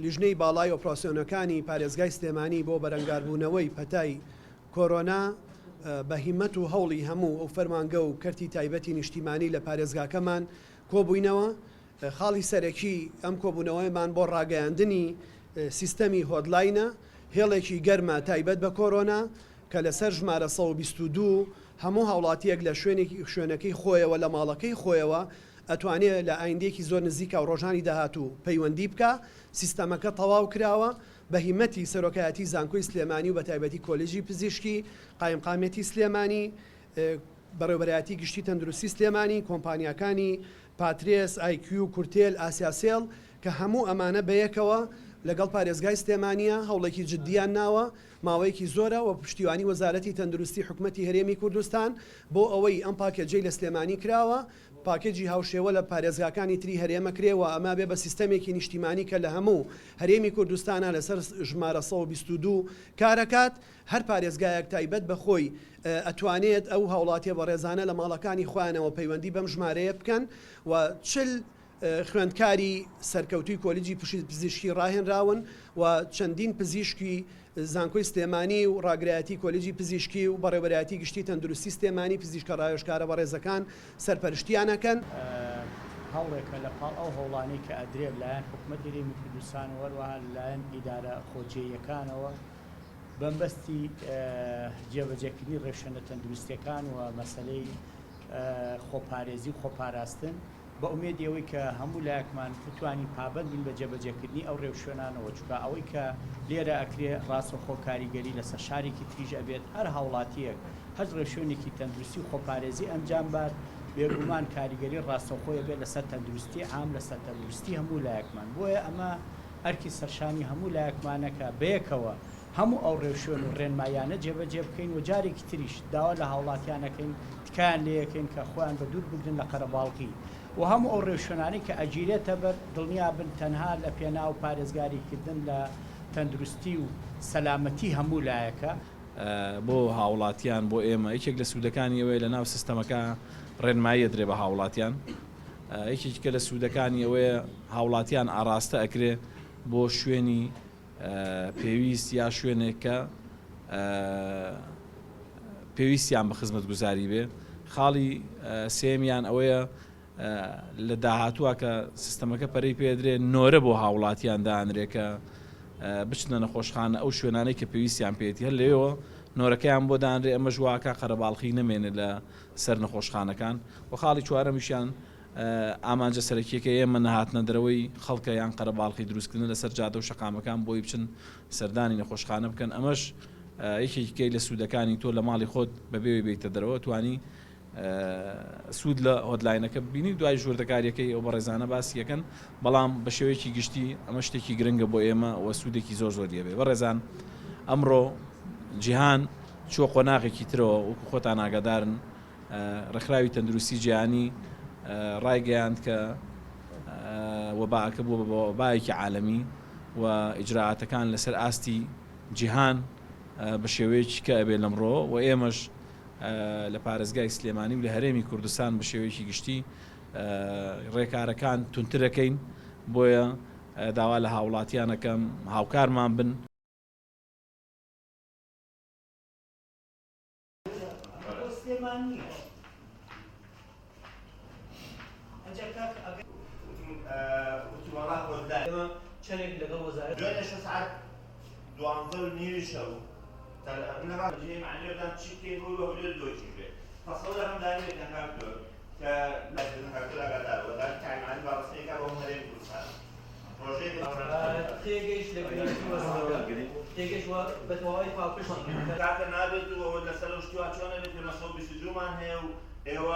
لیژنەی باڵای ئۆپراسیۆنەکانی پارێزگای سلێمانی بۆ بەرەنگاربوونەوەی پەتای کۆرۆنا بە هیممەت و هەوڵی هەموو ئەو فەرمانگە و کەرتی تایبەتی نیشتیمانی لە پارێزگاکەمان کۆبووینەوە. خاڵی سەرەکی ئەم کۆبوونەوەیمان بۆ ڕاگەیاندنی سیستەمی هۆدلاینە هێڵێکی گەرمە تایبەت بە کۆرۆنا کە لەسەر ژمارە 122 هەموو هاوڵاتیەک لە شوێنەکەی خۆیەوە لە ماڵەکەی خۆیەوە ئەتوانێت لە ئایندێکی زۆر نزیکە و ڕۆژانی داهاتوو پەیوەندی بکە. سیستەمەکە تەواو کراوە بە هیمەتی سەرۆکایەتی زانکۆی سلێمانی و بە تایبەتی کۆلێژی پزیشکی قایمقامەتی سلێمانی بەڕێوەبەرایەتی گشتی تەندروستی سلێمانی کۆمپانیاکانی پاترێس IQ و کورتێل ئاسیاسێڵ کە هەموو ئەمانە بەیەکەوە لەگەڵ پارێزگای سلێمانیە هەوڵێکی جددیان ناوە ماوەیەکی زۆرە و پشتیوانی وەزارەتی تەندروستی حکوومەتی هەرێمی کوردستان بۆ ئەوەی ئەم پاکێجەی لە سلێمانی کراوە پاکێجی هاوشێوە لە پارێزگاکانی تری هەرێمە کرێوە ئەمە بێ بە سیستەمێکی نیشتیمانی کە لە هەموو هەرێمی کوردستانە لەسەر ژمارە 122 کارەکات هەر پارێزگایەک تایبەت بە خۆی ئەتوانێت ئەو هاوڵاتیە بە ڕێزانە لە ماڵەکانی خۆیانەوە پەیوەندی بەم ژمارەیە بکەن و خوێندکاری سەرکەوتوی کۆلیجی پزیشکی ڕاهێنراون و چەندین پزیشکی زانکۆی سلێمانی و ڕاگرایەتی کۆلیجی پزیشکی و بەڕێوەبەرایەتی گشتی تەندروستی سلێمانی پزیشکە ڕایۆژکارە بە ڕێزەکان سەرپەرشتیانەکەن. هەوڵێکە لە پاڵ ئەو هەوڵانی کە ئەدرێت لایەن حکوومەتی هەرێمی کوردستان وەروەها لایەن ئیدارە خۆجێیەکانەوە بەمبەستی جێبەجێکردنی ڕێوشێنە تەندروستیەکان و مەسەلەی خۆپارێزی و خۆپاراستن بە ئومێدی ئەوەی کە هەموو لایەکمان بتوانین پابەند بین بە جێبەجێکردنی ئەو ڕێوشێنانەوە چونکە ئەوەی کە لێرە ئەکرێ ڕاستەوخۆ کاریگەری لەسەر شارێکی تریژ ئەبێت هەر هاوڵاتیەک هەر ڕێوشێنێکی تەندروستی و خۆپارێزی ئەنجام بات بێگومان کاریگەری ڕاستەوخۆیە بێت لەسەر تەندروستی عام لەسەر تەندروستی هەموو لایەکمان بۆیە ئەمە ئەرکی سەرشانی هەموو لایەکمانەکە بەیەکەوە هەموو ئەو ڕێوشێن و ڕێنمایانە جێبەجێ بکەین و جارێکی تریش داوا لە هاوڵاتیانەکەین تکایان لەیەکەین کە خۆیان بە دوور بگرن لە قەرەباڵغی و هەموو ئەو ڕێوشێنانەی کە ئەگیرێتە بەر دڵنیا بن تەنها لە پێناو پارێزگاریکردن لە تەندروستی و سەلامەتی هەموو لایەکە بۆ هاوڵاتیان بۆ ئێمە یەکێک لە سوودەکانی ئەوەیە لە ناو سیستەمەکە ڕێنمایی درێ بە هاوڵاتیان یەکێکە لە سوودەکانی ئەوەیە هاوڵاتیان ئاراستە ئەکرێ بۆ شوێنی پێویست یا شوێنێکە پێویستیان بە خزمەت گوزاری بێ. خاڵی سێمیان ئەوەیە لە داهاتووە کە سیستەمەکە پەرەی پێدرێ نۆرە بۆ هاوڵاتیان دانرێ کە بچنە نەخۆشخانە ئەو شوێنانەی کە پێویستیان پێێتی هەر لێەوە نۆرەکەیان بۆ دانرێ ئەمە ژواکە قەرەباڵغی نەمێنێت لە سەر نەخۆشخانەکان و خاڵی چوارەمیشیان ئامانجە سەرەکیەکە ئێمە نەهاتنە دەرەوەی خەڵکە یان قەرەباڵغی دروستکردن لەسەر جادە و شەقامەکان بۆی بچن سەردانی نەخۆشخانە بکەن. ئەمەش یەکێکی لە سوودەکانی تۆ لە ماڵی خۆت بەبێ بیتە دەرەوە توانی سوود لە هۆدلاینەکە ببینی دوای ژوردەکاریەکەی ئەو بە ڕێزانە باسی یەکەن بەڵام بە شێوەیەکی گشتی ئەمە شتێکی گرنگە بۆ ئێمە و سوودێکی زۆر زۆریە بێ. بە ڕێزان ئەمڕۆ جیهان چوە قۆناغێکی ترەوە وەکو خۆتان ئاگادارن ڕێکخراوی تەندروستی جیهانی ڕایگەیاند کە وەباکە بووە بە وەبایەکی عالەمی و ئیجراعاتەکان لەسەر ئاستی جیهان بە شێوەیەکی کە ئەبێ لەمڕۆ و ئێمەش لە پارێزگای سلێمانی و لە هەرێمی کوردستان بە شێوەیەکی گشتی ڕێکارەکان تونترەکەین بۆیە داوا لە هاوڵاتیانەکەم هاوکارمان بن. چەندێک لەگەڵ وەزارەت دوای ساعت 12:30 شەو معنیێدان چی بکەین بۆ بە هەولێر دۆچی بێت فەسەڵ دەکەم دانێت کاکتۆر کە کاکتۆر ئاگادار وەزارەت تایمانی باڕستەیەکە بۆ هەرێمی کوردستان پرۆژەی تێگەیشت لە تێگەیشت بەتەواوی پاڵپشتی کاکە نابێت و لەسەر شتووە چۆنە بێت لە 122 مان هەیە و ئێوە